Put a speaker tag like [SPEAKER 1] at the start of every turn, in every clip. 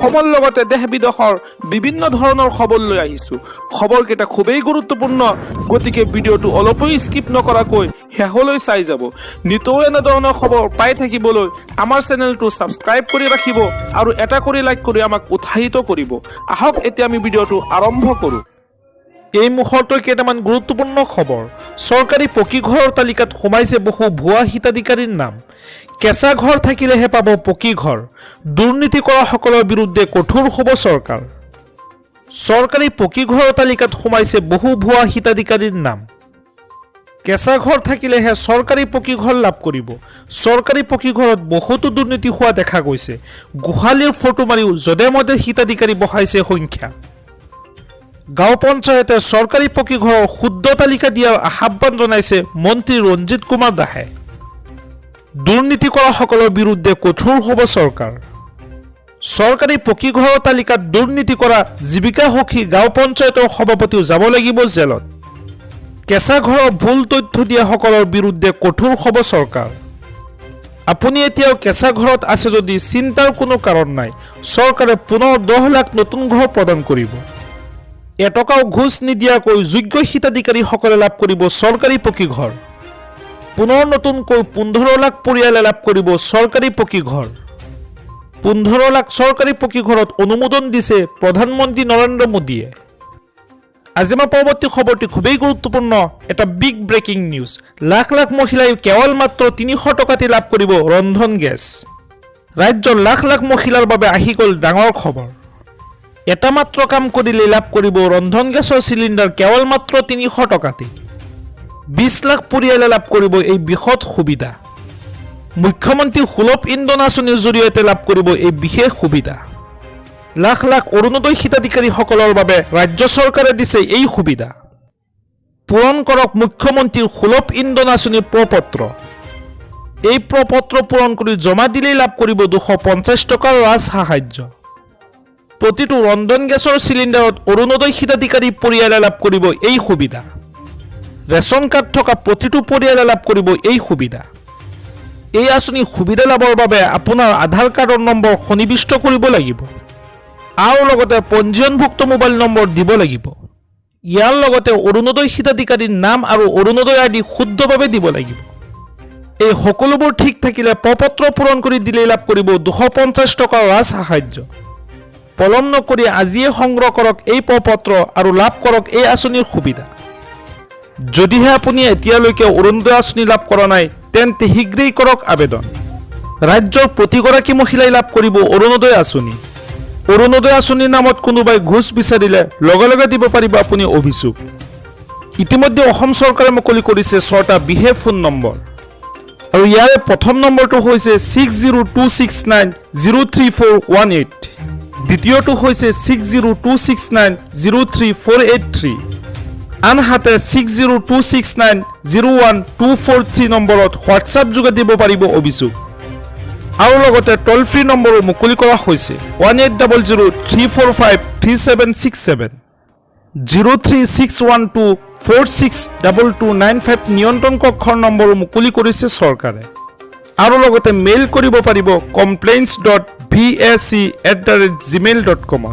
[SPEAKER 1] অসমৰ লগতে দেশ বিদেশৰ বিভিন্ন ধৰণৰ খবৰ লৈ আহিছোঁ। খবৰকেইটা খুবেই গুৰুত্বপূৰ্ণ, গতিকে ভিডিঅ'টো অলপো স্কিপ নকৰাকৈ শেষলৈ চাই যাব। নিতৌ এনেধৰণৰ খবৰ পাই থাকিবলৈ আমাৰ চেনেলটো ছাবস্ক্ৰাইব কৰি ৰাখিব আৰু এটা কৰি লাইক কৰি আমাক উৎসাহিত কৰিব। আহক এতিয়া আমি ভিডিঅ'টো আৰম্ভ কৰোঁ। এই মুহূৰ্তৰ কেইটামান গুৰুত্বপূৰ্ণ খবৰ। চৰকাৰী পকী ঘৰৰ তালিকাত সোমাইছে বহু ভুৱা হিতাধিকাৰীৰ নাম। কেঁচা ঘৰ থাকিলেহে পাব পকী ঘৰ। দুৰ্নীতি কৰাসকলৰ বিৰুদ্ধে কঠোৰ হ'ব চৰকাৰ। চৰকাৰী পকী ঘৰৰ তালিকাত সোমাইছে বহু ভুৱা হিতাধিকাৰীৰ নাম। কেঁচা ঘৰ থাকিলেহে চৰকাৰী পকী ঘৰ লাভ কৰিব। চৰকাৰী পকী ঘৰত বহুতো দুৰ্নীতি হোৱা দেখা গৈছে। গোহালিৰ ফটো মাৰিও যধে মধে হিতাধিকাৰী বঢ়াইছে সংখ্যা। গাঁও পঞ্চায়তে চৰকাৰী পকী ঘৰৰ শুদ্ধ তালিকা দিয়াৰ আহ্বান জনাইছে মন্ত্ৰী ৰঞ্জিত কুমাৰ দাসে। দুৰ্নীতি কৰাসকলৰ বিৰুদ্ধে কঠোৰ হ'ব চৰকাৰ। চৰকাৰী পকী ঘৰৰ তালিকাত দুৰ্নীতি কৰা জীৱিকা সখী গাঁও পঞ্চায়তৰ সভাপতিও যাব লাগিব জেলত। কেঁচা ঘৰৰ ভুল তথ্য দিয়াসকলৰ বিৰুদ্ধে কঠোৰ হ'ব চৰকাৰ। আপুনি এতিয়াও কেঁচা ঘৰত আছে যদি চিন্তাৰ কোনো কাৰণ নাই। চৰকাৰে পুনৰ 10 লাখ নতুন ঘৰ প্ৰদান কৰিব। এটকাও ঘোচ নিদিয়াকৈ যোগ্য হিতাধিকাৰীসকলে লাভ কৰিব চৰকাৰী পকী ঘৰ। পুনৰ নতুনকৈ 15 লাখ পৰিয়ালে লাভ কৰিব চৰকাৰী পকী ঘৰ। 15 লাখ চৰকাৰী পকী ঘৰত অনুমোদন দিছে প্ৰধানমন্ত্ৰী নৰেন্দ্ৰ মোদীয়ে। আজি আমাৰ পৰৱৰ্তী খবৰটি খুবেই গুৰুত্বপূৰ্ণ, এটা big breaking news. Lakh lakh মহিলাই কেৱল মাত্ৰ 300 টকাতে লাভ কৰিব ৰন্ধন গেছ। ৰাজ্যৰ লাখ লাখ মহিলাৰ বাবে আহি গ'ল ডাঙৰ খবৰ। এটা মাত্ৰ কাম কৰিলে লাভ কৰিব ৰন্ধন গেছৰ চিলিণ্ডাৰ কেৱল মাত্ৰ 300 টকাতে। 20 লাখ পৰিয়ালে লাভ কৰিব এই বৃহৎ সুবিধা। মুখ্যমন্ত্ৰী সুলভ ইন্ধন আঁচনিৰ জৰিয়তে লাভ কৰিব এই বিশেষ সুবিধা। লাখ লাখ অৰুণোদয় হিতাধিকাৰীসকলৰ বাবে ৰাজ্য চৰকাৰে দিছে এই সুবিধা। পূৰণ কৰক মুখ্যমন্ত্ৰীৰ সুলভ ইন্ধন আঁচনিৰ প্ৰপত্ৰ। এই প্ৰপত্ৰ পূৰণ কৰি জমা দিলেই লাভ কৰিব 250 টকাৰ ৰাজ সাহায্য। প্ৰতিটো ৰন্ধন গেছৰ চিলিণ্ডাৰত অৰুণোদয় হিতাধিকাৰী পৰিয়ালে লাভ কৰিব এই সুবিধা। ৰেচন কাৰ্ড থকা প্ৰতিটো পৰিয়ালে লাভ কৰিব এই সুবিধা। এই আঁচনিৰ সুবিধা লাভৰ বাবে আপোনাৰ আধাৰ কাৰ্ডৰ নম্বৰ সন্নিৱিষ্ট কৰিব লাগিব আৰু লগতে পঞ্জীয়নভুক্ত মোবাইল নম্বৰ দিব লাগিব। ইয়াৰ লগতে অৰুণোদয় হিতাধিকাৰীৰ নাম আৰু অৰুণোদয় আদি শুদ্ধভাৱে দিব লাগিব। এই সকলোবোৰ ঠিক থাকিলে প্ৰপত্ৰ পূৰণ কৰি দিলেই লাভ কৰিব 250 টকাৰ ৰাজ সাহায্য। পলম নকৰি আজিয়ে সংগ্ৰহ কৰক এই প্ৰপত্ৰ আৰু লাভ কৰক এই আঁচনিৰ সুবিধা। যদিহে আপুনি এতিয়ালৈকে অৰুণোদয় আঁচনি লাভ কৰা নাই তেন্তে শীঘ্ৰেই কৰক আবেদন। ৰাজ্যৰ প্ৰতিগৰাকী মহিলাই লাভ কৰিব অৰুণোদয় আঁচনি। অৰুণোদয় আঁচনিৰ নামত কোনোবাই ঘোচ বিচাৰিলে লগে লগে দিব পাৰিব আপুনি অভিযোগ। ইতিমধ্যে অসম চৰকাৰে মুকলি কৰিছে 6টা বিশেষ ফোন নম্বৰ আৰু ইয়াৰে প্ৰথম নম্বৰটো হৈছে 6026903418। দ্বিতীয়টো হৈছে 6026903483। আনহাতে 6026901243 নম্বৰত হোৱাটছআপ যোগে দিব পাৰিব অভিযোগ। আৰু লগতে টল ফ্ৰী নম্বৰো মুকলি কৰা হৈছে 180034536767। 03612462295 নিয়ন্ত্ৰণ কক্ষৰ নম্বৰো মুকলি কৰিছে চৰকাৰে। আৰু লগতে মেইল কৰিব পাৰিব complaints.vac@gmail.com।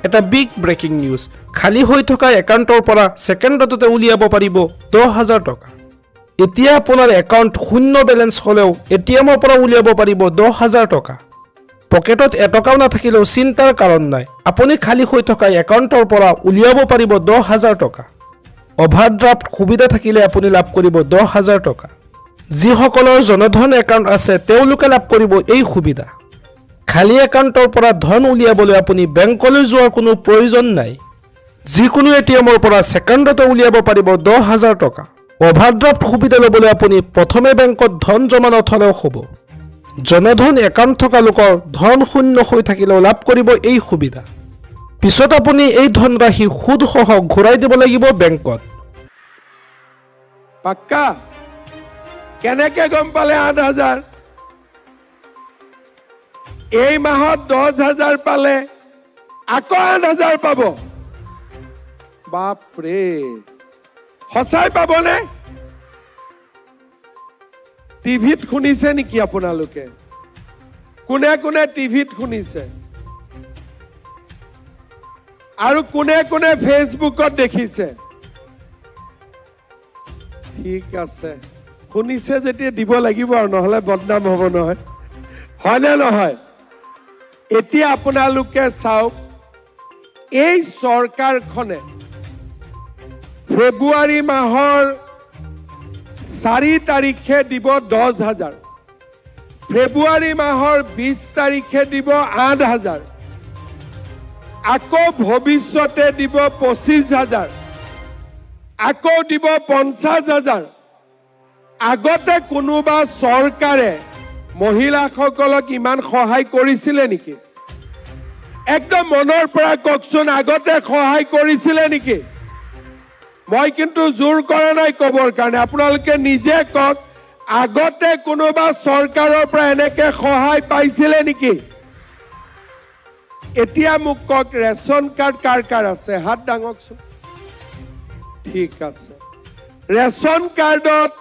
[SPEAKER 1] এটা বিগ ব্ৰেকিং নিউজ। খালী হৈ থকা একাউণ্টৰ পৰা ছেকেণ্ডতে উলিয়াব পাৰিব 10,000 টকা। এতিয়া আপোনাৰ একাউণ্ট শূন্য বেলেঞ্চ হ'লেও এটিএমৰ পৰা উলিয়াব পাৰিব 10,000 টকা। পকেটত এটকাও নাথাকিলেও চিন্তাৰ কাৰণ নাই। আপুনি খালী হৈ থকা একাউণ্টৰ পৰা উলিয়াব পাৰিব 10,000 টকা। অভাৰড্ৰাফ্ট সুবিধা থাকিলে আপুনি লাভ কৰিব 10,000 টকা। যিসকলৰ জনধন একাউণ্ট আছে তেওঁলোকে লাভ কৰিব এই সুবিধা। খালী একাউণ্টৰ পৰা ধন উলিয়াবলৈ আপুনি বেংকলৈ যোৱাৰ কোনো প্ৰয়োজন নাই। যিকোনো এটিএমৰ পৰা ছেকেণ্ডতে উলিয়াব পাৰিব 10,000 টকা। অভাৰড্ৰাফ্ট সুবিধা ল'বলৈ আপুনি প্ৰথমে বেংকত ধন জমা নথলেও হ'ব। জনধন একাউণ্ট থকা লোকৰ ধন শূন্য হৈ থাকিলেও লাভ কৰিব এই সুবিধা। পিছত আপুনি এই ধনৰাশি সুদসহ ঘূৰাই দিব লাগিব বেংকত।
[SPEAKER 2] পাক্কা কেনেকে গম পালে 8,000? এই মাহত 10,000 পালে আকৌ 8,000 পাব। বাপৰে, সঁচাই পাবনে? টিভিত শুনিছে নেকি আপোনালোকে? কোনে কোনে টিভিত শুনিছে? আৰু কোনে কোনে ফেচবুকত দেখিছে? ঠিক আছে, শুনিছে যেতিয়া দিব লাগিব আৰু, নহলে বদনাম হ'ব নহয়, হয়নে নহয়? এতিয়া আপোনালোকে চাওক, এই চৰকাৰখনে ফেব্ৰুৱাৰী মাহৰ 4 তাৰিখে দিব 10,000, ফেব্ৰুৱাৰী মাহৰ 20 তাৰিখে দিব 8,000, আকৌ ভৱিষ্যতে দিব 25,000, আকৌ দিব 50,000। আগতে কোনোবা চৰকাৰে মহিলাসকলক ইমান সহায় কৰিছিলে নেকি? একদম মনৰ পৰা কওকচোন, আগতে সহায় কৰিছিলে নেকি? মই কিন্তু জোৰ কৰা নাই কবৰ কাৰণে, আপোনালোকে নিজে কওক, আগতে কোনোবা চৰকাৰৰ পৰা এনেকে সহায় পাইছিলে নেকি? এতিয়া মোক কওক, ৰেচন কাৰ্ড কাৰ কাৰ আছে? হাত দাঙকচোন। ঠিক আছে, ৰেচন কাৰ্ডত